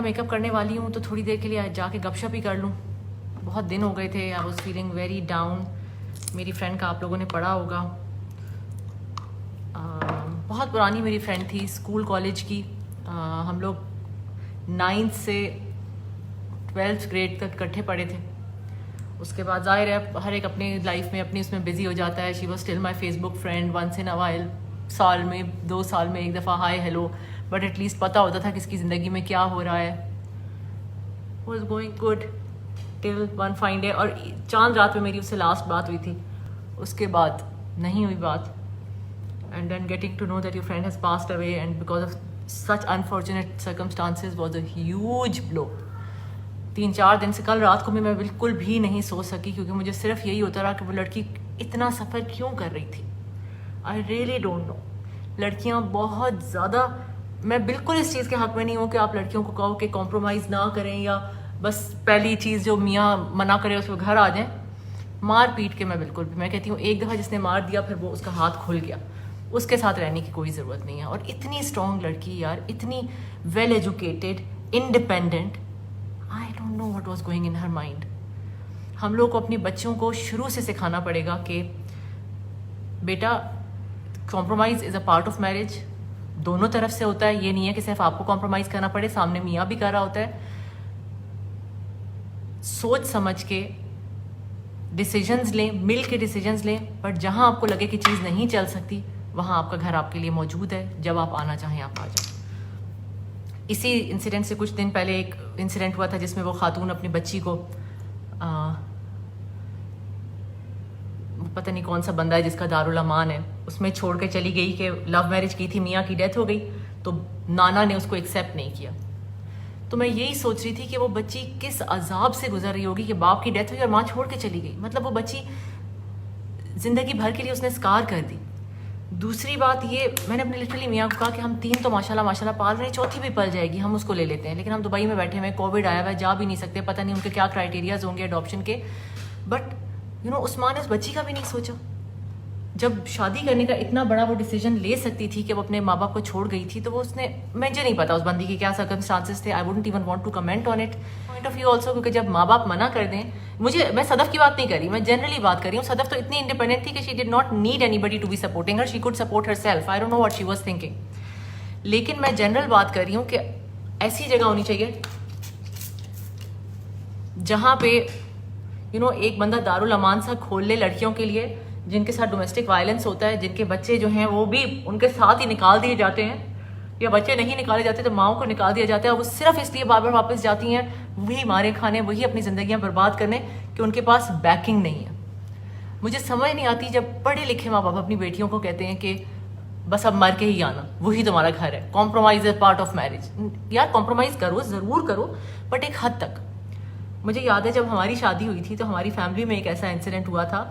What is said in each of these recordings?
Make up کرنے والی ہوں تو تھوڑی دیر کے لیے جا کے گپ شپ ہی کر لوں. بہت دن ہو گئے تھے. I was feeling very down. میری فرینڈ کا آپ لوگوں نے پڑھا ہوگا, بہت پرانی میری فرینڈ تھی اسکول کالج کی. ہم لوگ 9th سے 12th گریڈ تک اکٹھے پڑھے تھے. اس کے بعد ظاہر ہے ہر ایک اپنی لائف میں اپنی اس میں بزی ہو جاتا ہے. She was still my Facebook friend once in a while. سال میں 2 سال میں ایک دفعہ hi hello, but at least پتہ ہوتا تھا کس کی زندگی میں کیا ہو رہا ہے. Was going good till one fine day. اور چاند رات میں میری اس سے لاسٹ بات ہوئی تھی, اس کے بعد نہیں ہوئی بات. And then getting to know that your friend has passed away and because of such unfortunate circumstances was a huge blow. 3-4 دن سے کل رات کو میں بالکل بھی نہیں سو سکی, کیونکہ مجھے صرف یہی ہوتا رہا کہ وہ لڑکی اتنا سفر کیوں کر رہی تھی. I really don't know. لڑکیاں بہت زیادہ, میں بالکل اس چیز کے حق میں نہیں ہوں کہ آپ لڑکیوں کو کہو کہ کمپرومائز نہ کریں یا بس پہلی چیز جو میاں منع کرے اس پہ گھر آ جائیں. مار پیٹ کے میں بالکل بھی, میں کہتی ہوں ایک دفعہ جس نے مار دیا پھر وہ اس کا ہاتھ کھل گیا, اس کے ساتھ رہنے کی کوئی ضرورت نہیں ہے. اور اتنی اسٹرانگ لڑکی یار, اتنی well educated, independent. I don't know what was going in her mind. ہم لوگ کو اپنے بچوں کو شروع سے سکھانا پڑے گا کہ بیٹا compromise is a part of marriage. دونوں طرف سے ہوتا ہے, یہ نہیں ہے کہ صرف آپ کو کمپرومائز کرنا پڑے, سامنے میاں بھی کر رہا ہوتا ہے. سوچ سمجھ کے ڈیسیجنز لیں, مل کے ڈیسیجنز لیں, بٹ جہاں آپ کو لگے کہ چیز نہیں چل سکتی وہاں آپ کا گھر آپ کے لیے موجود ہے. جب آپ آنا چاہیں آپ آ جائیں. اسی انسیڈنٹ سے کچھ دن پہلے ایک انسیڈنٹ ہوا تھا جس میں وہ خاتون اپنی بچی کو, پتہ نہیں کون سا بندہ ہے جس کا دارالامان ہے, اس میں چھوڑ کے چلی گئی کہ لو میرج کی تھی, میاں کی ڈیتھ ہو گئی تو نانا نے اس کو ایکسیپٹ نہیں کیا. تو میں یہی سوچ رہی تھی کہ وہ بچی کس عذاب سے گزر رہی ہوگی کہ باپ کی ڈیتھ ہوئی اور ماں چھوڑ کے چلی گئی. مطلب وہ بچی زندگی بھر کے لیے اس نے اسکار کر دی. دوسری بات یہ, میں نے اپنے لٹرلی میاں کو کہا کہ ہم 3 تو ماشاءاللہ پال رہے ہیں, چوتھی بھی پل جائے گی, ہم اس کو لے لیتے ہیں. لیکن ہم دبئی میں بیٹھے ہوئے, کووڈ آیا ہوا ہے, جا بھی نہیں سکتے, پتہ نہیں ان کے کیا کرائٹیریاز ہوں گے اڈاپشن کے. بٹ اس ماں نے اس بچی کا بھی نہیں سوچا. جب شادی کرنے کا اتنا بڑا وہ ڈیسیجن لے سکتی تھی کہ وہ اپنے ماں باپ کو چھوڑ گئی تھی, تو وہ اس نے, مجھے نہیں پتا اس بندی کے کیا سرکمسٹانسز تھے. I wouldn't even want to comment on it point of view also, کیونکہ جب ماں باپ منع کر دیں, میں صدف کی بات نہیں کر رہی, میں جنرلی بات کر رہی ہوں. صدف تو اتنی انڈیپینڈنٹ تھی کہ she did not need anybody to be supporting her, she could support herself. I don't know what she was thinking. لیکن میں جنرل بات کر رہی ہوں کہ ایسی جگہ ہونی چاہیے جہاں پہ ایک بندہ دارالامان سا کھول لے لڑکیوں کے لیے جن کے ساتھ ڈومیسٹک وائلنس ہوتا ہے, جن کے بچے جو ہیں وہ بھی ان کے ساتھ ہی نکال دیے جاتے ہیں, یا بچے نہیں نکالے جاتے تو ماؤں کو نکال دیا جاتا ہے. وہ صرف اس لیے بار بار واپس جاتی ہیں وہی مارے کھانے, وہی اپنی زندگیاں برباد کرنے, کہ ان کے پاس بیکنگ نہیں ہے. مجھے سمجھ نہیں آتی جب پڑھے لکھے ماں باپ اپنی بیٹیوں کو کہتے ہیں کہ بس اب مر کے ہی آنا, وہی تمہارا گھر ہے, compromise is part of marriage. یار کمپرومائز کرو, ضرور کرو, بٹ ایک حد تک. مجھے یاد ہے جب ہماری شادی ہوئی تھی تو ہماری فیملی میں ایک ایسا انسیڈنٹ ہوا تھا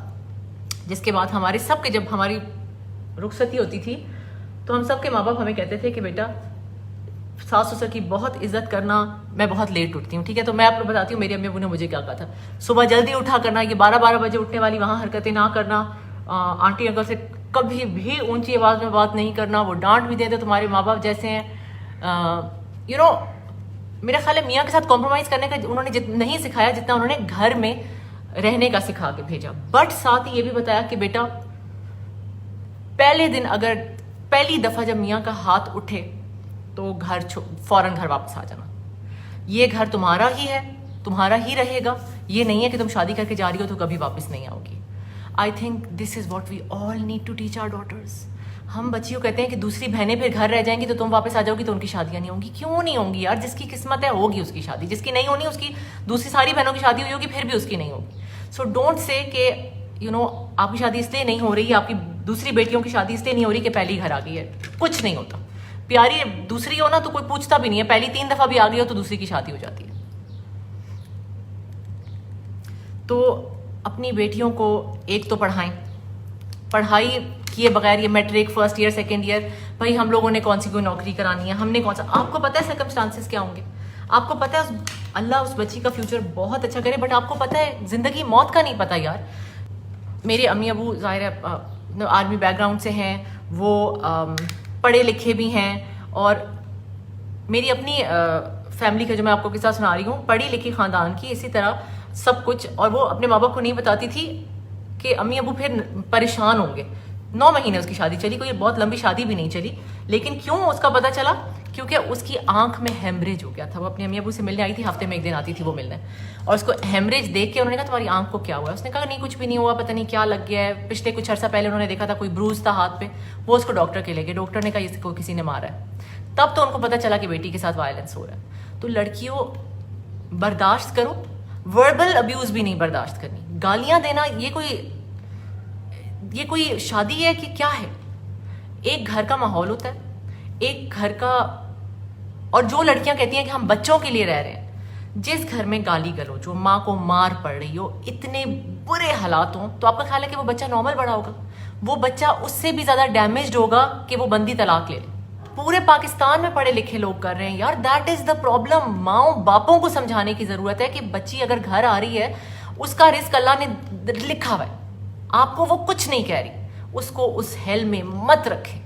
جس کے بعد ہمارے سب کے, جب ہماری رخصتی ہوتی تھی تو ہم سب کے ماں باپ ہمیں کہتے تھے کہ بیٹا ساس سسر کی بہت عزت کرنا. میں بہت لیٹ اٹھتی ہوں, ٹھیک ہے, تو میں آپ کو بتاتی ہوں میری امی ابو نے مجھے کیا کہا تھا. صبح جلدی اٹھا کرنا, یہ 12 بجے اٹھنے والی وہاں حرکتیں نہ کرنا, آنٹی انکل سے کبھی بھی اونچی آواز میں بات نہیں کرنا, وہ ڈانٹ بھی دیں تو تمہارے ماں باپ جیسے ہیں. میرا خیال ہے میاں کے ساتھ کمپرومائز کرنے کا انہوں نے نہیں سکھایا جتنا انہوں نے گھر میں رہنے کا سکھا کے بھیجا. بٹ ساتھ ہی یہ بھی بتایا کہ بیٹا پہلے دن اگر پہلی دفعہ جب میاں کا ہاتھ اٹھے تو فوراً گھر واپس آ جانا. یہ گھر تمہارا ہی ہے, تمہارا ہی رہے گا. یہ نہیں ہے کہ تم شادی کر کے جا رہی ہو تو کبھی واپس نہیں آؤ گی. I think this is what we all need to teach our daughters. ہم بچیوں کہتے ہیں کہ دوسری بہنیں پھر گھر رہ جائیں گی تو تم واپس آ جاؤ گی تو ان کی شادیاں نہیں ہوں گی. کیوں نہیں ہوں گی یار؟ جس کی قسمت ہے ہوگی اس کی شادی, جس کی نہیں ہونی اس کی دوسری ساری بہنوں کی شادی ہوئی ہوگی پھر بھی اس کی نہیں ہوگی. سو ڈونٹ سے کہ آپ کی شادی اس لیے نہیں ہو رہی, آپ کی دوسری بیٹیوں کی شادی اس لیے نہیں ہو رہی کہ پہلی گھر آ گئی ہے. کچھ نہیں ہوتا. پیاری دوسری ہو نا تو کوئی پوچھتا بھی نہیں ہے, پہلی 3 دفعہ بھی آ گئی ہو تو دوسری کی شادی ہو جاتی ہے. تو اپنی بیٹیوں کو ایک تو پڑھائیں. پڑھائی کیے بغیر یہ matric first year second year, بھائی ہم لوگوں نے کون سی کوئی نوکری کرانی ہے, ہم نے کون سا, آپ کو پتہ ہے سرکمسٹانسز کیا ہوں گے, آپ کو پتہ ہے اللہ اس بچی کا فیوچر بہت اچھا کرے, بٹ آپ کو پتہ ہے زندگی موت کا نہیں پتہ یار. میرے امی ابو ظاہر ہے آرمی بیک گراؤنڈ سے ہیں, وہ پڑھے لکھے بھی ہیں, اور میری اپنی فیملی کا جو میں آپ کو قصہ سنا رہی ہوں, پڑھی لکھی خاندان کی, اسی طرح سب کچھ, اور وہ اپنے ماں باپ کو نہیں بتاتی تھی کہ امی ابو پھر پریشان ہوں گے. 9 مہینے اس کی شادی چلی, کوئی بہت لمبی شادی بھی نہیں چلی, لیکن کیوں اس کا پتہ چلا, کیونکہ اس کی آنکھ میں ہیمریج ہو گیا تھا. وہ اپنے امی ابو سے ملنے آئی تھی, ہفتے میں 1 دن آتی تھی وہ ملنے, اور اس کو ہیمریج دیکھ کے انہوں نے کہا تمہاری آنکھ کو کیا ہوا ہے؟ اس نے کہا نہیں کچھ بھی نہیں ہوا, پتہ نہیں کیا لگ گیا ہے, پچھلے کچھ عرصہ پہلے انہوں نے دیکھا تھا کوئی بروز تھا ہاتھ پہ. وہ اس کو ڈاکٹر کے لے گئے, ڈاکٹر نے کہا اس کو کسی نے مارا ہے. تب تو ان کو پتہ چلا کہ بیٹی کے ساتھ وائلنس ہو رہا ہے. تو لڑکیوں برداشت کرو, وربل ابیوز بھی نہیں برداشت کرنی, گالیاں دینا یہ کوئی شادی ہے کہ کیا ہے؟ ایک گھر کا ماحول ہوتا ہے, ایک گھر کا, اور جو لڑکیاں کہتی ہیں کہ ہم بچوں کے لیے رہ رہے ہیں, جس گھر میں گالی کرو, جو ماں کو مار پڑ رہی ہو, اتنے برے حالات ہوں, تو آپ کا خیال ہے کہ وہ بچہ نارمل بڑا ہوگا؟ وہ بچہ اس سے بھی زیادہ ڈیمیجڈ ہوگا کہ وہ بندی طلاق لے لے. پورے پاکستان میں پڑھے لکھے لوگ کر رہے ہیں یار, دیٹ از دا پرابلم. ماؤں باپوں کو سمجھانے کی ضرورت ہے کہ بچی اگر گھر آ رہی ہے, اس کا رزق اللہ نے لکھا ہوا ہے, آپ کو وہ کچھ نہیں کہہ رہی, اس کو اس ہیل میں مت رکھیں,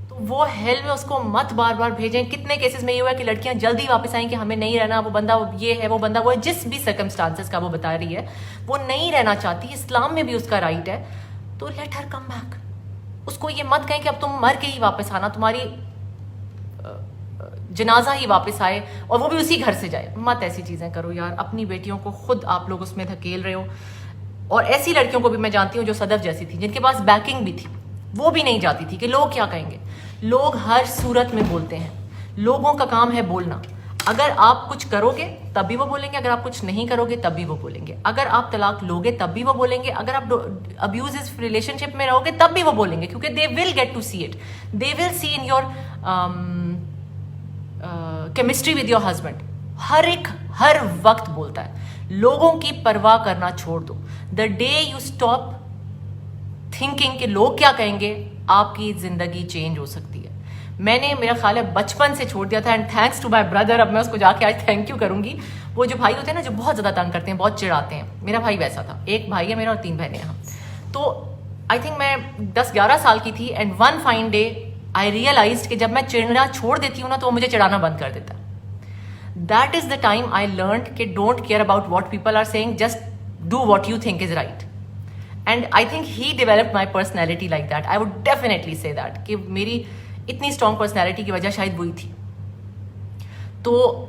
تو وہ ہیل میں اس کو مت بار بار بھیجیں. کتنے کیسز میں یہ ہوا ہے کہ لڑکیاں جلدی واپس آئیں کہ ہمیں نہیں رہنا, وہ بندہ یہ ہے, وہ بندہ وہ ہے, جس بھی سرکمسٹانسز کا وہ بتا رہی ہے, وہ نہیں رہنا چاہتی, اسلام میں بھی اس کا رائٹ ہے, تو لیٹ ہر کم بیک. اس کو یہ مت کہیں کہ اب تم مر کے ہی واپس آنا, تمہاری جنازہ ہی واپس آئے اور وہ بھی اسی گھر سے جائے. مت ایسی چیزیں کرو یار, اپنی بیٹیوں کو خود آپ لوگ اس میں دھکیل رہے ہو. اور ایسی لڑکیوں کو بھی میں جانتی ہوں جو صدف جیسی تھی, جن کے پاس بیکنگ بھی تھی, وہ بھی نہیں جاتی تھی کہ لوگ کیا کہیں گے. لوگ ہر صورت میں بولتے ہیں, لوگوں کا کام ہے بولنا. اگر آپ کچھ کرو گے تب بھی وہ بولیں گے, اگر آپ کچھ نہیں کرو گے تب بھی وہ بولیں گے, اگر آپ طلاق لو گے تب بھی وہ بولیں گے, اگر آپ ابیوز ریلیشن شپ میں رہو گے تب بھی وہ بولیں گے, کیونکہ they will get to see it, they will see in your chemistry with your husband. ہر وقت بولتا ہے. لوگوں کی پرواہ کرنا چھوڑ دو. The day you stop thinking کہ لوگ کیا کہیں گے, آپ کی زندگی چینج ہو سکتی ہے. میں نے, میرا خیال ہے بچپن سے چھوڑ دیا تھا, and thanks to my brother. اب میں اس کو جا کے آج تھینک یو کروں گی. وہ جو بھائی ہوتے ہیں نا, جو بہت زیادہ تنگ کرتے ہیں, بہت چڑھاتے ہیں, میرا بھائی ویسا تھا. ایک بھائی ہے میرا اور 3 بہنیں ہیں ہم. تو آئی تھنک میں 10-11 سال کی تھی, and one fine day I realised کہ جب میں چڑھنا چھوڑ دیتی ہوں نا, تو وہ مجھے چڑھانا بند کر دیتا ہے. That is the time I learned کہ don't care about what people are saying, just do what you think is right. And I think he developed my personality like that. I would definitely say that کہ میری اتنی strong personality کی وجہ شاید وہی تھی. تو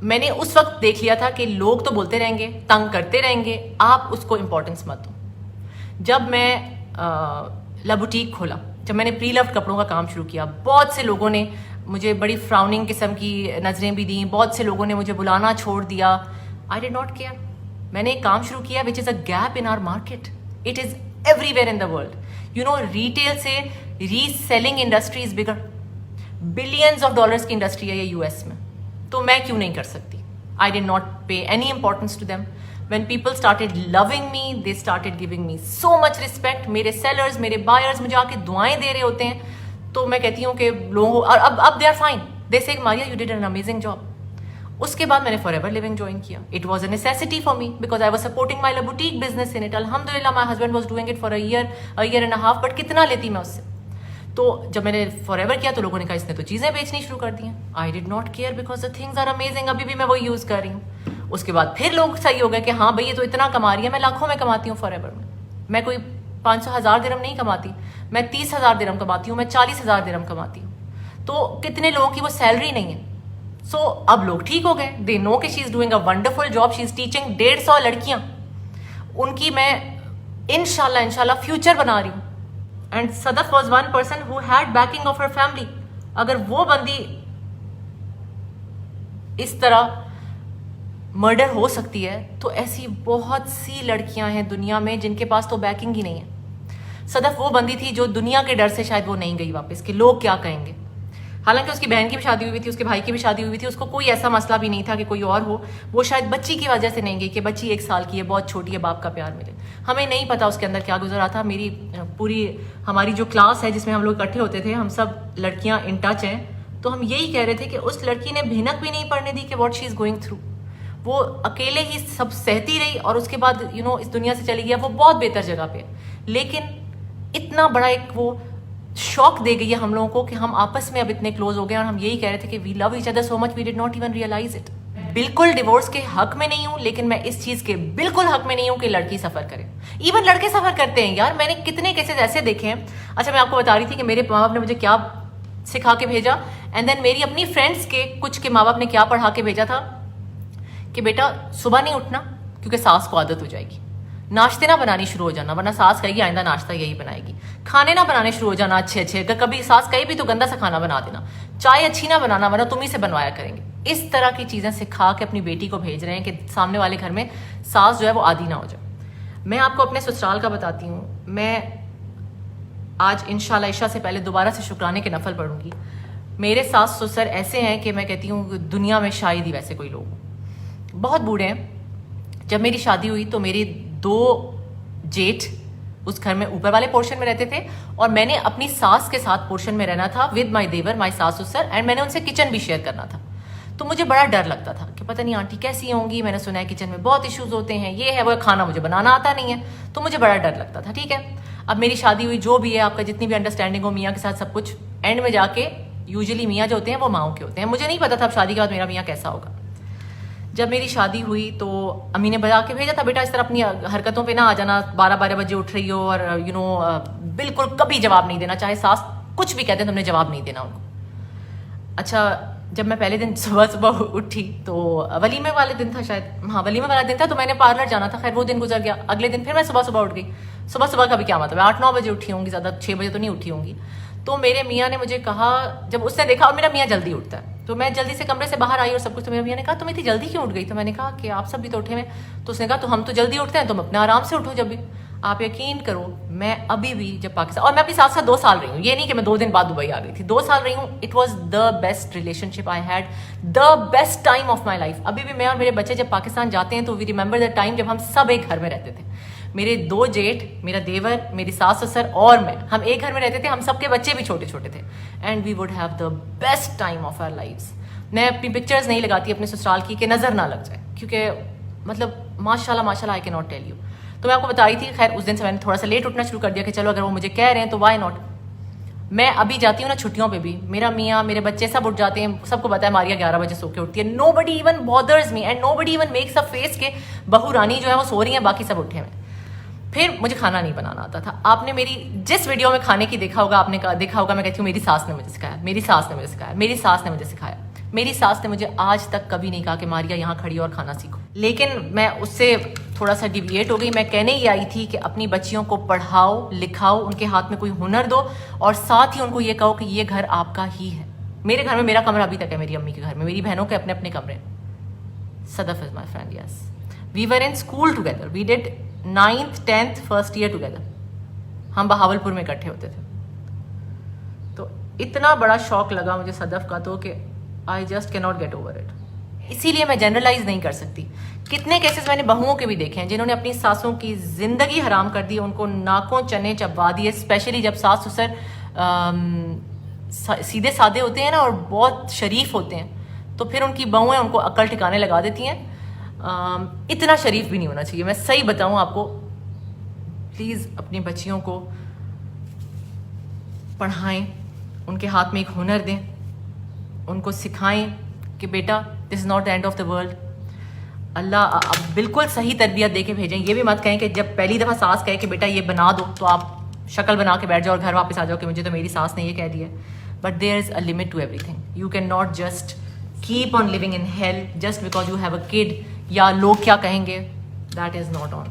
میں نے اس وقت دیکھ لیا تھا کہ لوگ تو بولتے رہیں گے, تنگ کرتے رہیں گے, آپ اس کو امپورٹنس مت دو. جب میں لبوٹیک کھولا, جب میں نے پری لوڈ کپڑوں کا کام شروع کیا, بہت سے لوگوں نے مجھے بڑی فراؤننگ قسم کی نظریں بھی دیں, بہت سے لوگوں نے مجھے بلانا چھوڑ دیا. I did not care. میں نے ایک کام شروع کیا which is a gap in our market. It is everywhere in the world. You know, retail سے reselling industry is bigger, billions of dollars کی انڈسٹری ہے یہ US میں. تو میں کیوں نہیں کر سکتی؟ I did not pay any importance to them. When people started loving me, they started giving me so much respect. میرے سیلرز, میرے بائرز مجھے آ کے دعائیں دے رہے ہوتے ہیں. تو میں کہتی ہوں کہ لوگوں, اور اب they are fine. They say Maria, you did an amazing job. اس کے بعد میں نے Forever Living join کیا. It was a necessity for me because I was supporting my boutique business in it. Alhamdulillah, my husband was doing it for a year and a half. But کتنا لیتی میں اس سے؟ تو جب میں نے Forever کیا تو لوگوں نے کہا اس نے تو چیزیں بیچنی شروع کر دی ہیں. I did not care because the things are amazing. ابھی بھی میں وہ یوز کر رہی ہوں. اس کے بعد پھر لوگ صحیح ہو گئے کہ ہاں بھائی یہ تو اتنا کما رہی ہے, میں لاکھوں میں کماتی ہوں Forever میں. میں کوئی 500,000 درہم نہیں کماتی, میں 30,000 درہم کماتی ہوں, میں 40,000 درہم کماتی ہوں. تو کتنے لوگوں کی وہ سیلری نہیں ہے. سو اب لوگ ٹھیک ہو گئے, دے نو کہ she is doing a wonderful job. She is teaching 150 لڑکیاں, ان کی میں انشاءاللہ فیوچر بنا رہی ہوں. And Sadaf was one person who had baking of her family. اگر وہ بندی اس طرح مرڈر ہو سکتی ہے تو ایسی بہت سی لڑکیاں ہیں دنیا میں جن کے پاس تو بیکنگ ہی نہیں ہے. صدف وہ بندی تھی جو دنیا کے ڈر سے شاید وہ نہیں گئی واپس کہ لوگ کیا کہیں گے. حالانکہ اس کی بہن کی بھی شادی ہوئی تھی, اس کے بھائی کی بھی شادی ہوئی تھی, اس کو کوئی ایسا مسئلہ بھی نہیں تھا کہ کوئی اور ہو. وہ شاید بچی کی وجہ سے نہیں گئی کہ بچی 1 سال کی ہے, بہت چھوٹی ہے, باپ کا پیار ملے. ہمیں نہیں پتا اس کے اندر کیا گزرا تھا. میری پوری ہماری جو کلاس ہے جس میں ہم لوگ اکٹھے ہوتے تھے, ہم سب لڑکیاں ان ٹچ ہیں, تو ہم یہی کہہ رہے تھے کہ اس لڑکی نے بھینک بھی نہیں پڑنے دی کہ what she is going through. وہ اکیلے ہی سب سہتی رہی اور اس کے بعد اس دنیا سے چلی گیا. وہ بہت بہتر جگہ پہ, لیکن اتنا بڑا ایک وہ شوق دے گئی ہے ہم لوگوں کو کہ ہم آپس میں اب اتنے کلوز ہو گئے اور ہم یہی کہہ رہے تھے کہ we love each other so much we did not even realise it. بالکل ڈیورس کے حق میں نہیں ہوں, لیکن میں اس چیز کے بالکل حق میں نہیں ہوں کہ لڑکی سفر کرے. ایون لڑکے سفر کرتے ہیں یار, میں نے کتنے کیسز ایسے دیکھے ہیں. اچھا میں آپ کو بتا رہی تھی کہ میرے ماں باپ نے مجھے کیا سکھا کے بھیجا, اینڈ دین میری اپنی فرینڈس کے کچھ کے ماں باپ نے کیا پڑھا کے بھیجا تھا کہ بیٹا صبح نہیں اٹھنا کیونکہ ساس کو عادت ہو جائے گی, ناشتے نہ بنانی شروع ہو جانا ورنہ ساس کہے گی آئندہ ناشتہ یہی بنائے گی, کھانے نہ بنانے شروع ہو جانا اچھے اچھے, اگر کبھی ساس کہے بھی تو گندا سا کھانا بنا دینا, چائے اچھی نہ بنانا ورنہ تم ہی سے بنوایا کریں گے. اس طرح کی چیزیں سکھا کے اپنی بیٹی کو بھیج رہے ہیں کہ سامنے والے گھر میں ساس جو ہے وہ عادی نہ ہو جائے. میں آپ کو اپنے سسرال کا بتاتی ہوں. میں آج انشاءاللہ عشاء سے پہلے دوبارہ سے شکرانے کے نفل پڑھوں گی. میرے ساس سسر ایسے ہیں کہ میں کہتی ہوں دنیا میں شاید ہی ویسے کوئی لوگ ہوں, بہت بوڑھے ہیں. جب میری شادی ہوئی تو میری 2 جیٹھ اس گھر میں اوپر والے پورشن میں رہتے تھے اور میں نے اپنی ساس کے ساتھ پورشن میں رہنا تھا ود مائی دیور مائی ساس سسر, اینڈ میں نے ان سے کچن بھی شیئر کرنا تھا. تو مجھے بڑا ڈر لگتا تھا کہ پتہ نہیں آنٹی کیسی ہوں گی, میں نے سنا ہے کچن میں بہت ایشوز ہوتے ہیں, یہ ہے وہ, کھانا مجھے بنانا آتا نہیں ہے, تو مجھے بڑا ڈر لگتا تھا. ٹھیک ہے, اب میری شادی ہوئی, جو بھی ہے آپ کا جتنی بھی انڈرسٹینڈنگ ہو میاں کے ساتھ سب کچھ, اینڈ میں جا کے یوزلی میاں جو ہوتے ہیں وہ ماؤں کے ہوتے ہیں. مجھے نہیں پتا تھا اب شادی کے بعد میرا میاں کیسا ہوگا. جب میری شادی ہوئی تو امی نے بتا کے بھیجا تھا بیٹا اس طرح اپنی حرکتوں پہ نہ آ جانا, 12 بجے اٹھ رہی ہو اور بالکل کبھی جواب نہیں دینا, چاہے ساس کچھ بھی کہتے ہیں تم نے جواب نہیں دینا ان کو. اچھا جب میں پہلے دن صبح اٹھی تو ولیمے والے دن تھا شاید, ہاں ولیمے والا دن تھا, تو میں نے پارلر جانا تھا. خیر وہ دن گزر گیا. اگلے دن پھر میں صبح اٹھ گئی. صبح کا بھی کیا مطلب, 8-9 بجے اٹھی ہوں گی, زیادہ 6 بجے تو نہیں اٹھی ہوں گی. تو میرے میاں نے مجھے کہا, جب اس نے دیکھا, اور میرا میاں جلدی اٹھتا ہے, تو میں جلدی سے کمرے سے باہر آئی اور سب کچھ, تو میرے میاں نے کہا تم اتنی جلدی کیوں اٹھ گئی؟ تو میں نے کہا کہ آپ سب بھی تو اٹھے ہوئے. تو اس نے کہا تو ہم تو جلدی اٹھتے ہیں, تم اپنا آرام سے اٹھو جب بھی. آپ یقین کرو میں ابھی بھی جب پاکستان, اور میں اپنی ساتھ 2 سال رہی ہوں, یہ نہیں کہ میں 2 دن بعد دبئی آ گئی تھی, 2 سال رہی ہوں. It was the best relation ship I had, the best time of my life. ابھی بھی میں اور میرے بچے جب پاکستان جاتے ہیں تو وی ریمبر دا ٹائم جب ہم سب ایک گھر میں رہتے تھے. میرے 2 جیٹھ, میرا دیور, میری ساس سسر اور میں, ہم ایک گھر میں رہتے تھے. ہم سب کے بچے بھی چھوٹے چھوٹے تھے, and we would have the best time of our lives. میں اپنی پکچرز نہیں لگاتی اپنے سسرال کی کہ نظر نہ لگ جائے, کیونکہ مطلب ماشاء اللہ آئی کی ناٹ ٹیل یو. تو میں آپ کو بتا رہی تھی. خیر اس دن سے میں نے تھوڑا سا لیٹ اٹھنا شروع کر دیا کہ چلو اگر وہ مجھے کہہ رہے ہیں تو وائی ناٹ. میں ابھی جاتی ہوں نا چھٹیوں پہ بھی, میرا میاں میرے بچے سب اٹھ جاتے ہیں. سب کو پتا ہے ماریا 11 بجے سو کے اٹھتی ہے. Nobody even bothers me and nobody even makes a face کہ بہو رانی جو ہے وہ سو رہی ہیں, باقی سب اٹھے ہوئے. پھر مجھے کھانا نہیں بنانا آتا تھا. آپ نے میری جس ویڈیو میں کھانے کی دیکھا ہوگا, آپ نے دیکھا ہوگا میں کہتی ہوں میری ساس نے مجھے سکھایا, میری ساس نے مجھے سکھایا, میری ساس نے مجھے سکھایا. میری ساس نے مجھے آج تک کبھی نہیں کہا کہ ماریا یہاں کھڑی اور کھانا سیکھو. لیکن میں اس سے تھوڑا سا ڈیویٹ ہو گئی. میں کہنے ہی آئی تھی کہ اپنی بچیوں کو پڑھاؤ لکھاؤ, ان کے ہاتھ میں کوئی ہنر دو, اور ساتھ ہی ان کو یہ کہو کہ یہ گھر آپ کا ہی ہے. میرے گھر میں میرا کمرہ ابھی تک ہے, میری امی کے گھر میں, میری بہنوں کے اپنے اپنے کمرے. Sadaf is my friend, yes. We were in school together, we did 9th 10th first year together. ہم بہاولپور میں اکٹھے ہوتے تھے. تو اتنا بڑا شوق لگا مجھے صدف کا تو کہ آئی جسٹ کی ناٹ گیٹ اوور اٹ. اسی لیے میں جنرلائز نہیں کر سکتی. کتنے کیسز میں نے بہوؤں کے بھی دیکھے ہیں جنہوں نے اپنی ساسوں کی زندگی حرام کر دی, ان کو ناکوں چنے چبا دیے, اسپیشلی جب ساس سسر سیدھے سادے ہوتے ہیں نا اور بہت شریف ہوتے ہیں, تو پھر ان کی بہویں ان کو عقل ٹھکانے لگا دیتی ہیں. اتنا شریف بھی نہیں ہونا چاہیے. میں صحیح بتاؤں آپ کو, پلیز اپنی بچیوں کو پڑھائیں, ان کے ہاتھ میں ایک ہنر دیں, ان کو سکھائیں کہ بیٹا this is not the end of the world. Allah بالکل صحیح تربیت دے کے بھیجیں. یہ بھی مت کہیں کہ جب پہلی دفعہ ساس کہے کہ بیٹا یہ بنا دو تو آپ شکل بنا کے بیٹھ جاؤ اور گھر واپس آ جاؤ کہ مجھے تو میری ساس نے یہ کہہ دیا. But there is a limit to everything. You can not just keep on living in hell just because you have a kid, یا لوگ کیا کہیں گے. That is not on.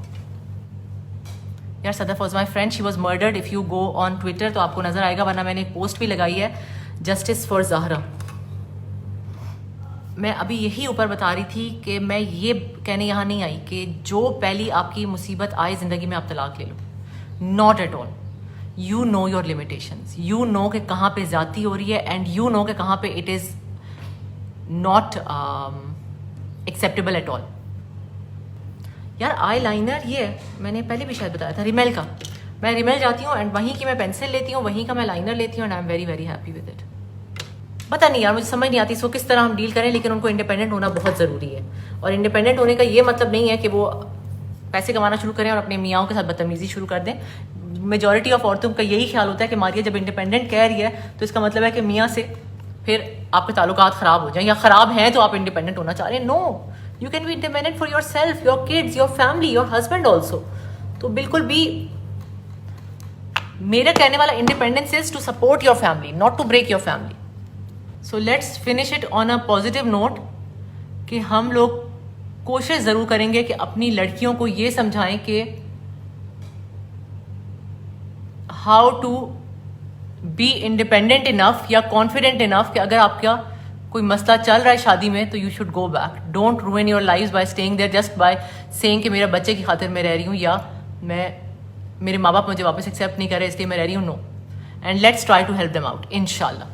یار Sadaf was my friend, she was murdered. If you go on Twitter تو آپ کو نظر آئے گا, ورنہ میں نے ایک پوسٹ بھی لگائی ہے, جسٹس فار زہرا. میں ابھی یہی اوپر بتا رہی تھی کہ میں یہ کہنے یہاں نہیں آئی کہ جو پہلی آپ کی مصیبت آئے زندگی میں آپ طلاق لے لو. Not at all. You know your limitations, you know کہ کہاں پہ زیادتی ہو رہی ہے, اینڈ یو نو کہ کہاں پہ it is not acceptable at all. یار آئی لائنر یہ میں نے پہلے بھی شاید بتایا تھا, ریمیل کا. میں ریمیل جاتی ہوں اینڈ وہیں کی میں پینسل لیتی ہوں, وہیں کا میں لائنر لیتی ہوں, and I am very very happy with it. پتہ نہیں یار, مجھے سمجھ نہیں آتی اس کو کس طرح ہم ڈیل کریں, لیکن ان کو انڈیپینڈنٹ ہونا بہت ضروری ہے. اور انڈیپینڈنٹ ہونے کا یہ مطلب نہیں ہے کہ وہ پیسے کمانا شروع کریں اور اپنے میاں کے ساتھ بدتمیزی شروع کر دیں. میجورٹی آف عورتوں کا یہی خیال ہوتا ہے کہ ماریہ جب انڈیپینڈنٹ کہہ رہی ہے تو اس کا مطلب ہے کہ میاں سے پھر آپ کے تعلقات خراب ہو جائیں، یا خراب ہیں تو آپ انڈیپینڈنٹ ہونا چاہ رہے ہیں. No, you can be independent for yourself, your kids, your family, your husband also. تو بالکل بھی میرا کہنے والا independence is to support your family, not to break your family. So let's finish it on a positive note کہ ہم لوگ کوشش ضرور کریں گے کہ اپنی لڑکیوں کو یہ سمجھائیں کہ ہاؤ ٹو بی انڈیپینڈنٹ انف یا کانفیڈنٹ انف کہ اگر آپ کا کوئی مسئلہ چل رہا ہے شادی میں تو you should go back. Don't ruin your life by staying there just by seeing کہ میرے بچے کی خاطر میں رہ رہی ہوں، یا میرے ماں باپ مجھے واپس ایکسیپٹ نہیں کر رہے اس لیے میں رہ رہی ہوں. No, and let's try to help them out ان شاء اللہ.